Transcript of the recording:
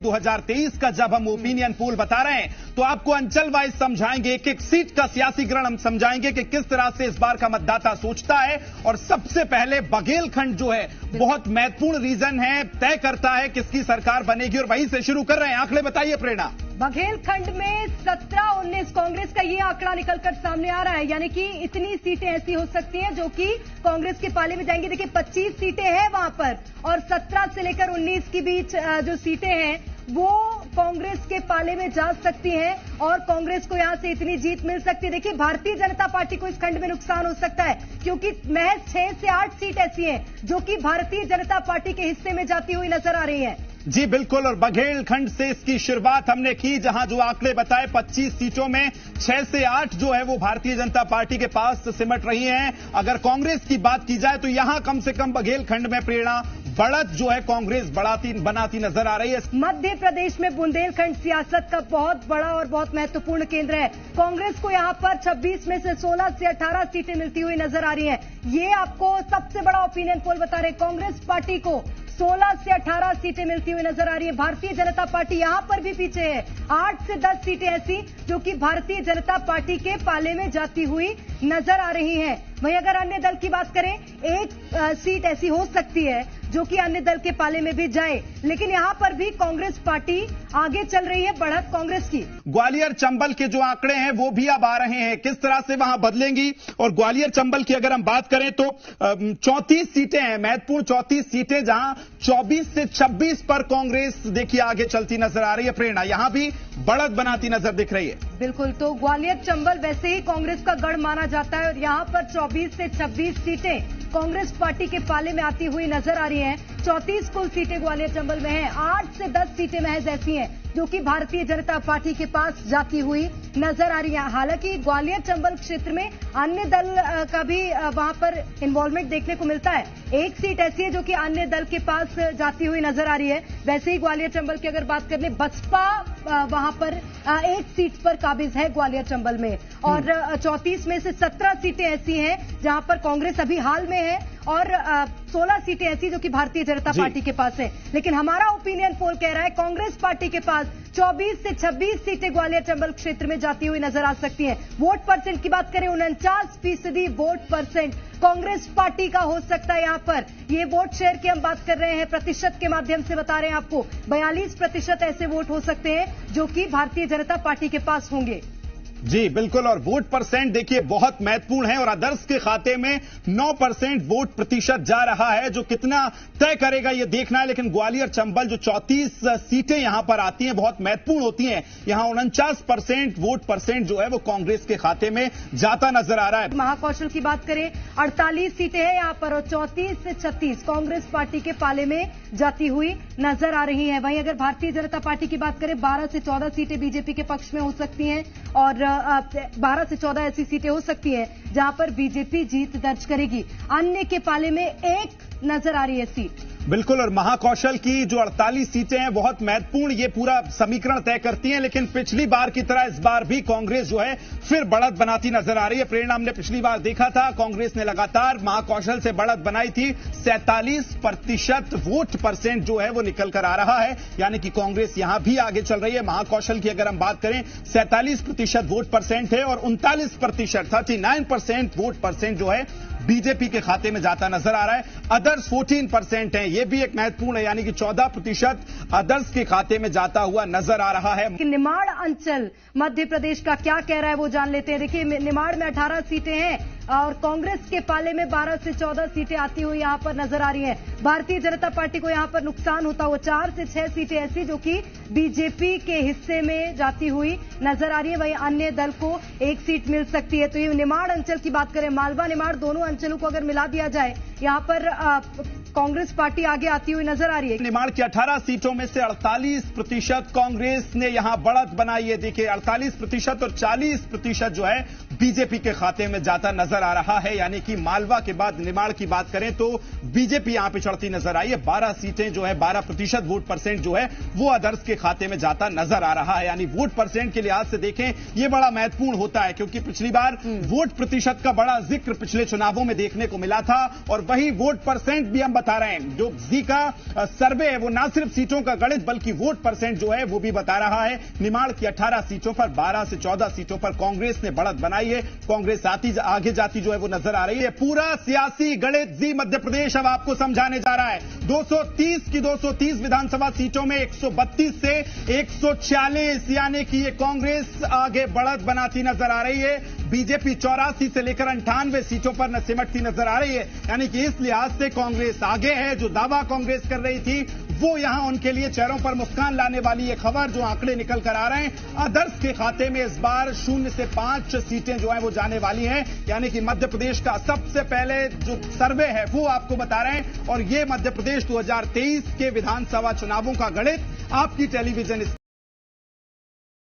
2023 का जब हम ओपिनियन पोल बता रहे हैं तो आपको अंचल वाइज समझाएंगे, एक एक सीट का सियासीकरण हम समझाएंगे कि किस तरह से इस बार का मतदाता सोचता है। और सबसे पहले बघेलखंड जो है बहुत महत्वपूर्ण रीजन है, तय करता है किसकी सरकार बनेगी। और वहीं से शुरू कर रहे हैं। आंकड़े बताइए प्रेरणा। बघेलखंड में 17-19 कांग्रेस का ये आंकड़ा निकलकर सामने आ रहा है, यानी कि इतनी सीटें ऐसी हो सकती हैं जो कि कांग्रेस के पाले में जाएंगी। देखिए 25 सीटें हैं वहां पर और 17 से लेकर 19 के बीच जो सीटें हैं वो कांग्रेस के पाले में जा सकती हैं और कांग्रेस को यहां से इतनी जीत मिल सकती है। देखिए भारतीय जनता पार्टी को इस खंड में नुकसान हो सकता है क्योंकि महज 6 से 8 सीट ऐसी हैं जो कि भारतीय जनता पार्टी के हिस्से में जाती हुई नजर आ रही हैं। जी बिल्कुल, और बघेलखंड से इसकी शुरुआत हमने की जहां जो आंकड़े बताए 25 सीटों में 6 से 8 जो है वो भारतीय जनता पार्टी के पास सिमट रही हैं। अगर कांग्रेस की बात की जाए तो यहां कम से कम बघेलखंड में प्रेरणा बढ़त जो है कांग्रेस बनाती नजर आ रही है। मध्य प्रदेश में बुंदेलखंड सियासत का बहुत बड़ा और बहुत महत्वपूर्ण केंद्र है। कांग्रेस को यहां पर 26 में से 16 से 18 सीटें मिलती हुई नजर आ रही हैं। ये आपको सबसे बड़ा ओपिनियन पोल बता रहे, कांग्रेस पार्टी को 16 से 18 सीटें मिलती हुई नजर आ रही है। भारतीय जनता पार्टी यहां पर भी पीछे है, 8 से 10 सीटें ऐसी जो कि भारतीय जनता पार्टी के पाले में जाती हुई नजर आ रही हैं। वहीं अगर अन्य दल की बात करें, एक सीट ऐसी हो सकती है जो कि अन्य दल के पाले में भी जाए, लेकिन यहां पर भी कांग्रेस पार्टी आगे चल रही है, बढ़त कांग्रेस की। ग्वालियर चंबल के जो आंकड़े हैं वो भी अब आ रहे हैं, किस तरह से वहां बदलेंगी। और ग्वालियर चंबल की अगर हम बात करें तो 34 सीटें हैं, महत्वपूर्ण 34 सीटें, जहां 24 से 26 पर कांग्रेस देखिए आगे चलती नजर आ रही है। प्रेरणा यहां भी बढ़त बनाती नजर दिख रही है। बिल्कुल, तो ग्वालियर चंबल वैसे ही कांग्रेस का गढ़ माना जाता है और यहां पर 24 से 26 सीटें कांग्रेस पार्टी के पाले में आती हुई नजर आ रही हैं। 34 कुल सीटें ग्वालियर चंबल में हैं, 8 से 10 सीटें महज ऐसी हैं जो कि भारतीय जनता पार्टी के पास जाती हुई नजर आ रही है। हालांकि ग्वालियर चंबल क्षेत्र में अन्य दल का भी वहां पर इन्वॉल्वमेंट देखने को मिलता है। एक सीट ऐसी है जो कि अन्य दल के पास जाती हुई नजर आ रही है। वैसे ही ग्वालियर चंबल की अगर बात करें, बसपा वहां पर एक सीट पर काबिज है ग्वालियर चंबल में और 34 में से 17 सीटें ऐसी हैं जहां पर कांग्रेस अभी हाल में है और 16 सीटें ऐसी जो कि भारतीय जनता पार्टी के पास है। लेकिन हमारा ओपिनियन पोल कह रहा है कांग्रेस पार्टी के पास 24 से 26 सीटें ग्वालियर चंबल क्षेत्र में जाती हुई नजर आ सकती हैं। वोट परसेंट की बात करें, 49% वोट परसेंट कांग्रेस पार्टी का हो सकता है। यहां पर ये वोट शेयर की हम बात कर रहे हैं, प्रतिशत के माध्यम से बता रहे हैं आपको, 42% ऐसे वोट हो सकते हैं जो कि भारतीय जनता पार्टी के पास होंगे। जी बिल्कुल, और वोट परसेंट देखिए बहुत महत्वपूर्ण है और आदर्श के खाते में 9% वोट प्रतिशत जा रहा है, जो कितना तय करेगा ये देखना है। लेकिन ग्वालियर चंबल जो 34 सीटें यहां पर आती हैं बहुत महत्वपूर्ण होती हैं। यहां 49% वोट परसेंट जो है वो कांग्रेस के खाते में जाता नजर आ रहा है। महाकौशल की बात करें, 48 सीटें हैं यहां पर और 34 से 36 कांग्रेस पार्टी के पाले में जाती हुई नजर आ रही है। वहीं अगर भारतीय जनता पार्टी की बात करें, 12 से 14 सीटें बीजेपी के पक्ष में हो सकती हैं और 12 से 14 ऐसी सीटें हो सकती हैं जहां पर बीजेपी जीत दर्ज करेगी। अन्य के पाले में एक नजर आ रही है सीट। बिल्कुल, और महाकौशल की जो 48 सीटें हैं बहुत महत्वपूर्ण ये पूरा समीकरण तय करती हैं। लेकिन पिछली बार की तरह इस बार भी कांग्रेस जो है फिर बढ़त बनाती नजर आ रही है। प्रेरणा, हमने पिछली बार देखा था कांग्रेस ने लगातार महाकौशल से बढ़त बनाई थी, 47% वोट परसेंट जो है वो निकल कर आ रहा है, यानी कि कांग्रेस यहां भी आगे चल रही है। महाकौशल की अगर हम बात करें, 47% वोट परसेंट है और 39% 39% वोट परसेंट जो है बीजेपी के खाते में जाता नजर आ रहा है। अदर्स 14% है, यह भी एक महत्वपूर्ण है, यानी कि 14% अदर्स के खाते में जाता हुआ नजर आ रहा है। निमाड़ अंचल मध्य प्रदेश का क्या कह रहा है वो जान लेते हैं। देखिए निमाड़ में 18 सीटें हैं और कांग्रेस के पाले में 12 से 14 सीटें आती हुई यहां पर नजर आ रही हैं। भारतीय जनता पार्टी को यहां पर नुकसान होता हुआ 4 से 6 सीटें ऐसी जो कि बीजेपी के हिस्से में जाती हुई नजर आ रही है। वहीं अन्य दल को एक सीट मिल सकती है। तो ये निमाड़ अंचल की बात करें, मालवा निमाड़ दोनों अंचलों को अगर मिला दिया जाए, यहां पर कांग्रेस पार्टी आगे आती हुई नजर आ रही है। निमाड़ की 18 सीटों में से 48% कांग्रेस ने यहां बढ़त बनाई है। देखिए 48% और 40% जो है बीजेपी के खाते में जाता नजर आ रहा है। यानी कि मालवा के बाद निमाड़ की बात करें तो बीजेपी यहां पिछड़ती नजर आई है। 12 सीटें जो है 12% वोट परसेंट जो है वो अदर्स के खाते में जाता नजर आ रहा है। यानी वोट परसेंट के लिहाज से देखें यह बड़ा महत्वपूर्ण होता है, क्योंकि पिछली बार वोट प्रतिशत का बड़ा जिक्र पिछले चुनावों में देखने को मिला था और वही वोट परसेंट भी हम बता रहे हैं। जो जी का सर्वे है वो ना सिर्फ सीटों का गणित बल्कि वोट परसेंट जो है वो भी बता रहा है। निमाड़ की 18 सीटों पर 12 से 14 सीटों पर कांग्रेस ने बढ़त बनाई है। कांग्रेस आगे जाती जो है वो नजर आ रही है। पूरा सियासी गणित जी मध्य प्रदेश अब आपको समझाने जा रहा है। 230 की 230 विधानसभा सीटों में 132 से 146 यानी कि ये कांग्रेस आगे बढ़त बनाती नजर आ रही है। बीजेपी 84 से लेकर 98 सीटों पर सिमटती नजर आ रही है। यानी कि इस लिहाज से कांग्रेस आगे है। जो दावा कांग्रेस कर रही थी वो यहां उनके लिए चेहरों पर मुस्कान लाने वाली ये खबर जो आंकड़े निकल कर आ रहे हैं। अदर्स के खाते में इस बार 0 से 5 सीटें जो है वो जाने वाली हैं। यानी कि मध्य प्रदेश का सबसे पहले जो सर्वे है वो आपको बता रहे हैं और ये मध्य प्रदेश 2023 के विधानसभा चुनावों का गणित आपकी टेलीविजन